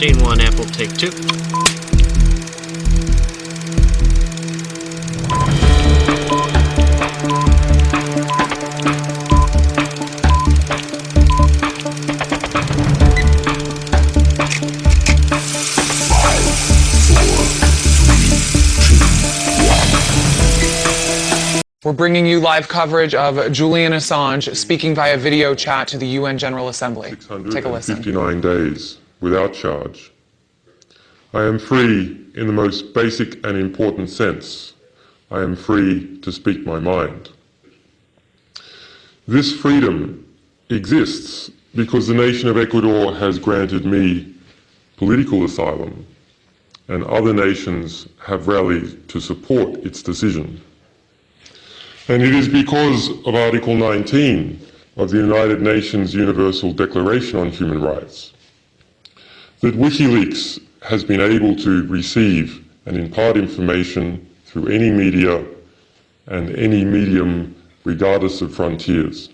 Scene 1, Apple, take 2. We're bringing you live coverage of Julian Assange speaking via video chat to the UN General Assembly. Take a listen. 659 days without charge. I am free in the most basic and important sense. I am free to speak my mind. This freedom exists because the nation of Ecuador has granted me political asylum, and other nations have rallied to support its decision. And it is because of Article 19 of the United Nations Universal Declaration on Human Rights that WikiLeaks has been able to receive and impart information through any media and any medium regardless of frontiers.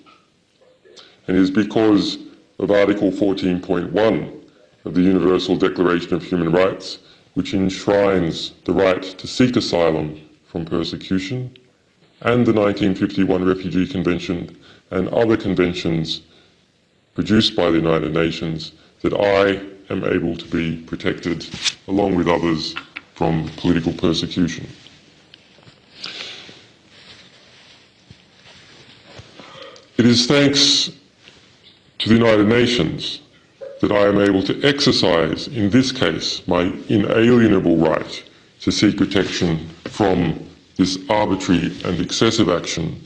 And it is because of Article 14.1 of the Universal Declaration of Human Rights, which enshrines the right to seek asylum from persecution, and the 1951 Refugee Convention and other conventions produced by the United Nations, that I am able to be protected, along with others, from political persecution. It is thanks to the United Nations that I am able to exercise, in this case, my inalienable right to seek protection from this arbitrary and excessive action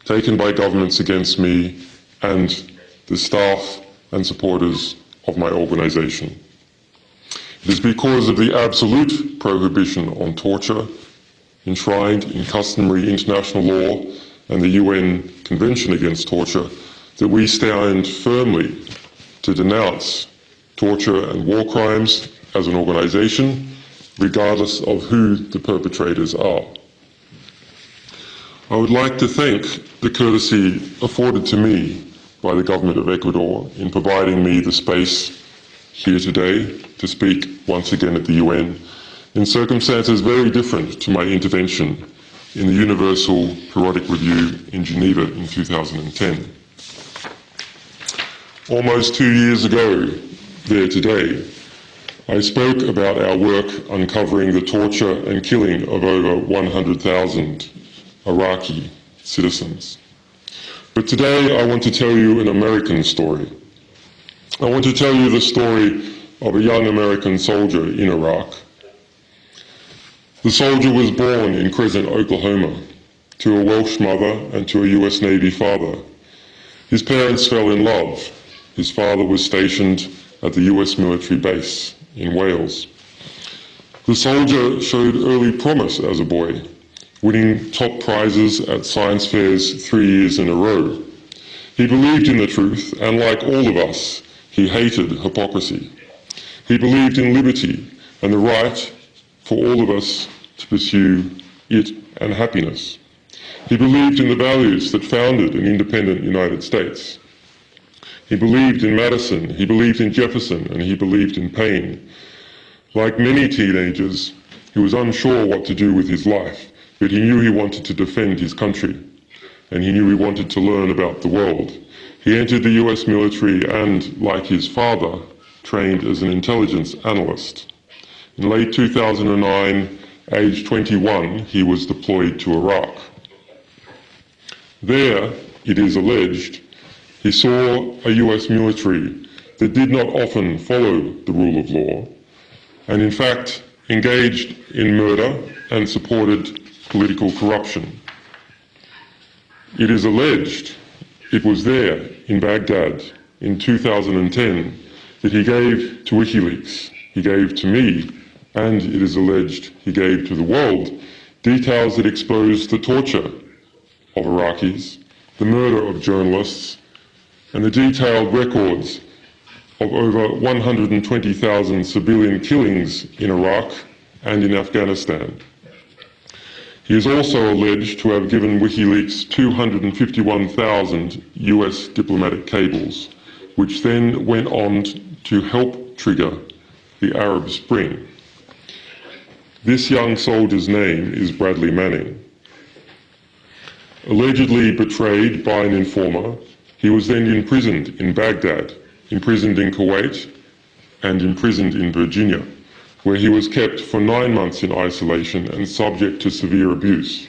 taken by governments against me and the staff and supporters of my organisation. It is because of the absolute prohibition on torture enshrined in customary international law and the UN Convention Against Torture that we stand firmly to denounce torture and war crimes as an organisation, regardless of who the perpetrators are. I would like to thank the courtesy afforded to me by the government of Ecuador in providing me the space here today to speak once again at the UN in circumstances very different to my intervention in the Universal Periodic Review in Geneva in 2010. Almost 2 years ago, there today, I spoke about our work uncovering the torture and killing of over 100,000 Iraqi citizens. But today I want to tell you an American story. I want to tell you the story of a young American soldier in Iraq. The soldier was born in Crescent, Oklahoma, to a Welsh mother and to a US Navy father. His parents fell in love. His father was stationed at the US military base in Wales. The soldier showed early promise as a boy, winning top prizes at science fairs 3 years in a row. He believed in the truth, and like all of us, he hated hypocrisy. He believed in liberty and the right for all of us to pursue it and happiness. He believed in the values that founded an independent United States. He believed in Madison, he believed in Jefferson, and he believed in Paine. Like many teenagers, he was unsure what to do with his life, but he knew he wanted to defend his country, and he knew he wanted to learn about the world. He entered the US military and, like his father, trained as an intelligence analyst. In late 2009, age 21, he was deployed to Iraq. There, it is alleged, he saw a US military that did not often follow the rule of law, and in fact engaged in murder and supported political corruption. It is alleged it was there in Baghdad in 2010 that he gave to WikiLeaks, he gave to me, and it is alleged he gave to the world details that exposed the torture of Iraqis, the murder of journalists, and the detailed records of over 120,000 civilian killings in Iraq and in Afghanistan. He is also alleged to have given WikiLeaks 251,000 US diplomatic cables, which then went on to help trigger the Arab Spring. This young soldier's name is Bradley Manning. Allegedly betrayed by an informer, he was then imprisoned in Baghdad, imprisoned in Kuwait, and imprisoned in Virginia, where he was kept for 9 months in isolation and subject to severe abuse.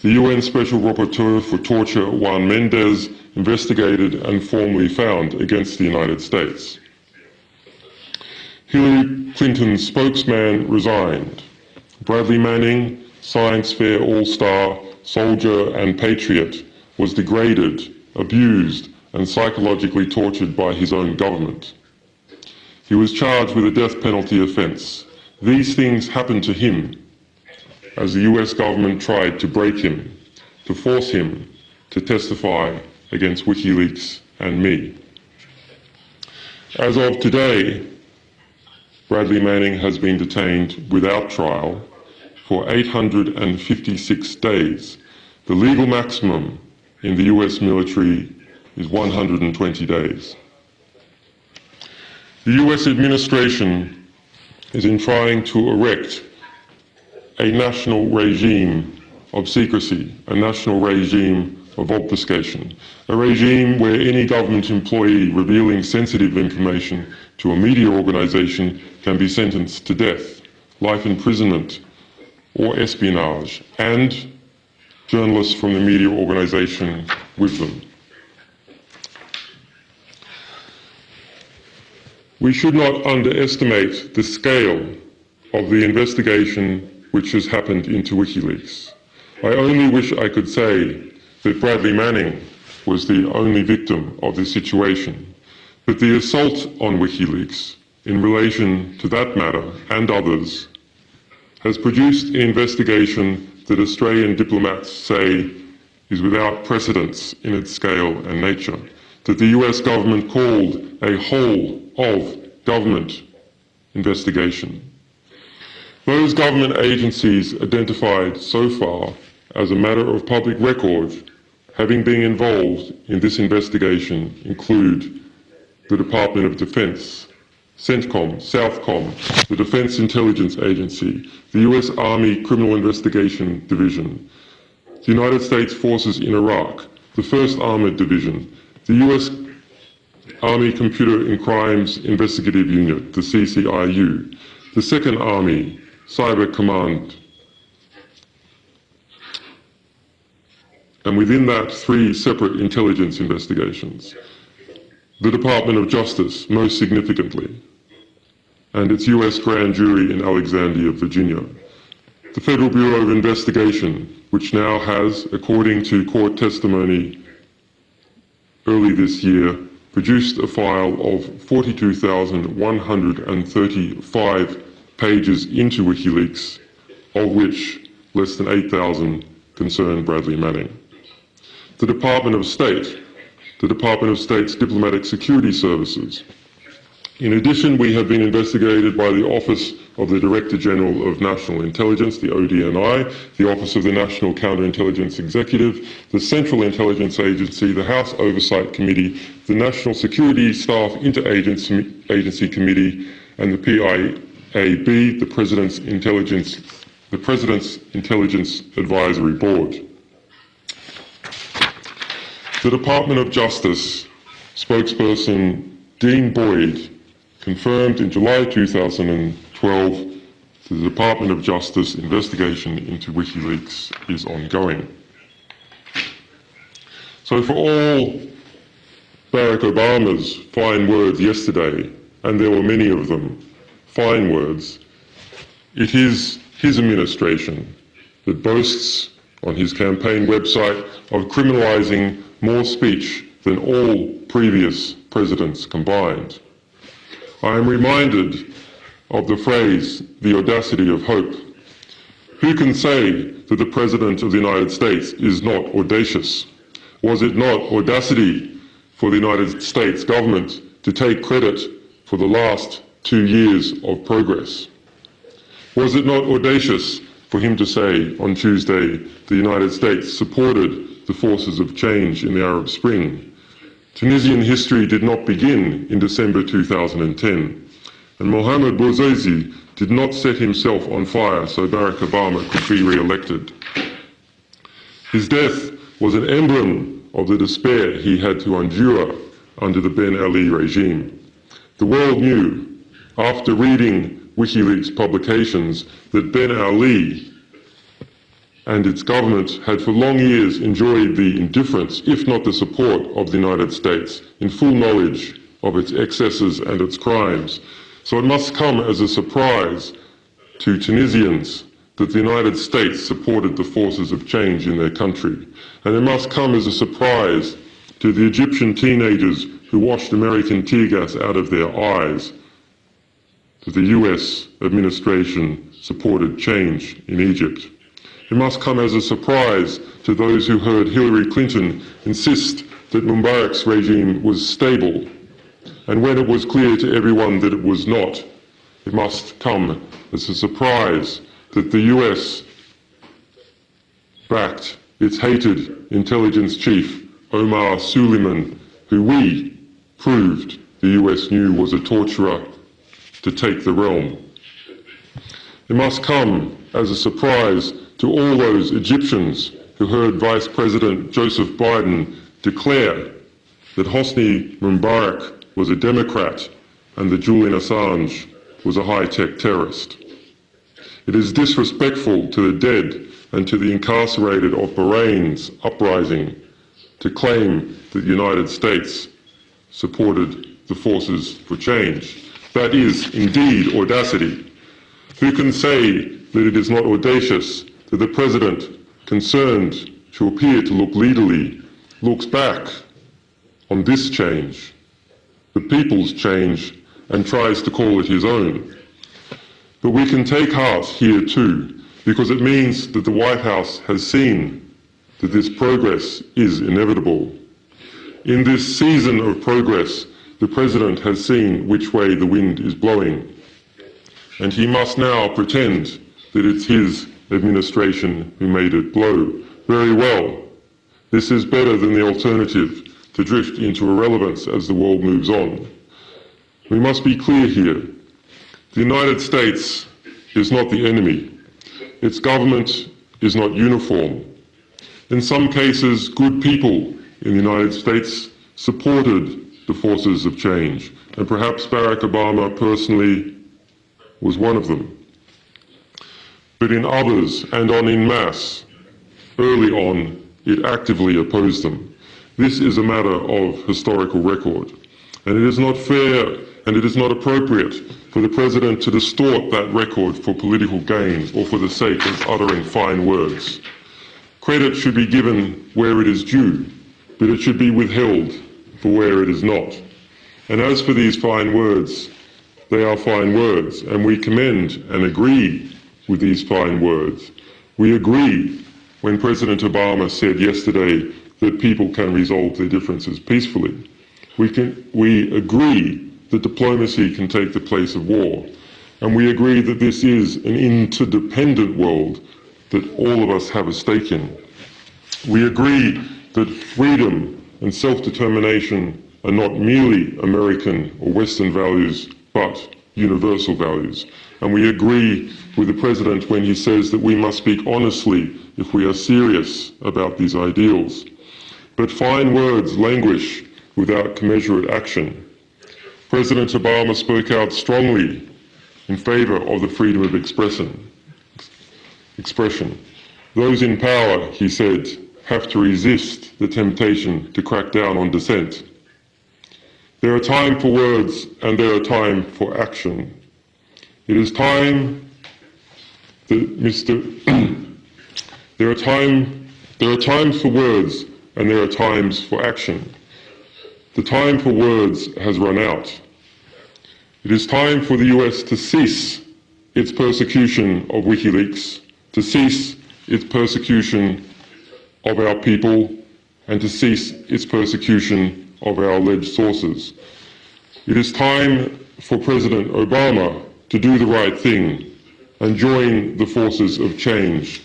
The UN Special Rapporteur for Torture, Juan Mendez, investigated and formally found against the United States. Hillary Clinton's spokesman resigned. Bradley Manning, science fair all-star, soldier and patriot, was degraded, abused, and psychologically tortured by his own government. He was charged with a death penalty offence. These things happened to him as the US government tried to break him, to force him to testify against WikiLeaks and me. As of today, Bradley Manning has been detained without trial for 856 days. The legal maximum in the US military is 120 days. The US administration is in trying to erect a national regime of secrecy, a national regime of obfuscation, a regime where any government employee revealing sensitive information to a media organization can be sentenced to death, life imprisonment, or espionage, and journalists from the media organization with them. We should not underestimate the scale of the investigation which has happened into WikiLeaks. I only wish I could say that Bradley Manning was the only victim of this situation, but the assault on WikiLeaks in relation to that matter and others has produced an investigation that Australian diplomats say is without precedence in its scale and nature, that the US government called a whole of government investigation. Those government agencies identified so far as a matter of public record having been involved in this investigation include the Department of Defense, CENTCOM, Southcom, the Defense Intelligence Agency, the US Army Criminal Investigation Division, the United States Forces in Iraq, the 1st Armored Division, the US Army Computer and Crimes Investigative Unit, the CCIU, the 2nd Army Cyber Command, and within that 3 separate intelligence investigations. The Department of Justice, most significantly, and its US grand jury in Alexandria, Virginia. The Federal Bureau of Investigation, which now has, according to court testimony early this year, produced a file of 42,135 pages into WikiLeaks, of which less than 8,000 concern Bradley Manning. The Department of State, the Department of State's Diplomatic Security Services. In addition, we have been investigated by the Office of the Director General of National Intelligence, the ODNI, the Office of the National Counterintelligence Executive, the Central Intelligence Agency, the House Oversight Committee, the National Security Staff Interagency Committee, and the PIAB, the President's Intelligence Advisory Board. The Department of Justice spokesperson Dean Boyd confirmed in July 2012 that the Department of Justice investigation into WikiLeaks is ongoing. So for all Barack Obama's fine words yesterday, and there were many of them, fine words, it is his administration that boasts on his campaign website of criminalizing more speech than all previous presidents combined. I am reminded of the phrase, the audacity of hope. Who can say that the President of the United States is not audacious? Was it not audacity for the United States government to take credit for the last 2 years of progress? Was it not audacious for him to say on Tuesday the United States supported the forces of change in the Arab Spring? Tunisian history did not begin in December 2010. And Mohamed Bouazizi did not set himself on fire so Barack Obama could be re-elected. His death was an emblem of the despair he had to endure under the Ben Ali regime. The world knew, after reading WikiLeaks publications, that Ben Ali and its government had for long years enjoyed the indifference, if not the support, of the United States, in full knowledge of its excesses and its crimes. So it must come as a surprise to Tunisians that the United States supported the forces of change in their country. And it must come as a surprise to the Egyptian teenagers who washed American tear gas out of their eyes that the US administration supported change in Egypt. It must come as a surprise to those who heard Hillary Clinton insist that Mubarak's regime was stable, and when it was clear to everyone that it was not, it must come as a surprise that the US backed its hated intelligence chief, Omar Suleiman, who we proved the US knew was a torturer, to take the realm. It must come as a surprise to all those Egyptians who heard Vice President Joseph Biden declare that Hosni Mubarak was a Democrat and that Julian Assange was a high-tech terrorist. It is disrespectful to the dead and to the incarcerated of Bahrain's uprising to claim that the United States supported the forces for change. That is indeed audacity. Who can say that it is not audacious that the President, concerned to appear to look leaderly, looks back on this change, the people's change, and tries to call it his own? But we can take heart here too, because it means that the White House has seen that this progress is inevitable. In this season of progress, the President has seen which way the wind is blowing, and he must now pretend that it's his administration who made it blow. Very well. This is better than the alternative, to drift into irrelevance as the world moves on. We must be clear here. The United States is not the enemy. Its government is not uniform. In some cases, good people in the United States supported the forces of change, and perhaps Barack Obama personally was one of them. But in others, and en masse, early on, it actively opposed them. This is a matter of historical record, and it is not fair and it is not appropriate for the President to distort that record for political gain or for the sake of uttering fine words. Credit should be given where it is due, but it should be withheld for where it is not. And as for these fine words, they are fine words, and we commend and agree with these fine words. We agree when President Obama said yesterday that people can resolve their differences peacefully. We agree that diplomacy can take the place of war, and we agree that this is an interdependent world that all of us have a stake in. We agree that freedom and self-determination are not merely American or Western values, but universal values. And we agree with the President when he says that we must speak honestly if we are serious about these ideals. But fine words languish without commensurate action. President Obama spoke out strongly in favor of the freedom of expression. Those in power, he said, have to resist the temptation to crack down on dissent. There are time for words and there are time for action. It is time that there are times for words and there are times for action. The time for words has run out. It is time for the US to cease its persecution of WikiLeaks, to cease its persecution of our people, and to cease its persecution of our alleged sources. It is time for President Obama to do the right thing and join the forces of change,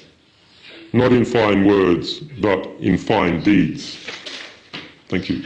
not in fine words, but in fine deeds. Thank you.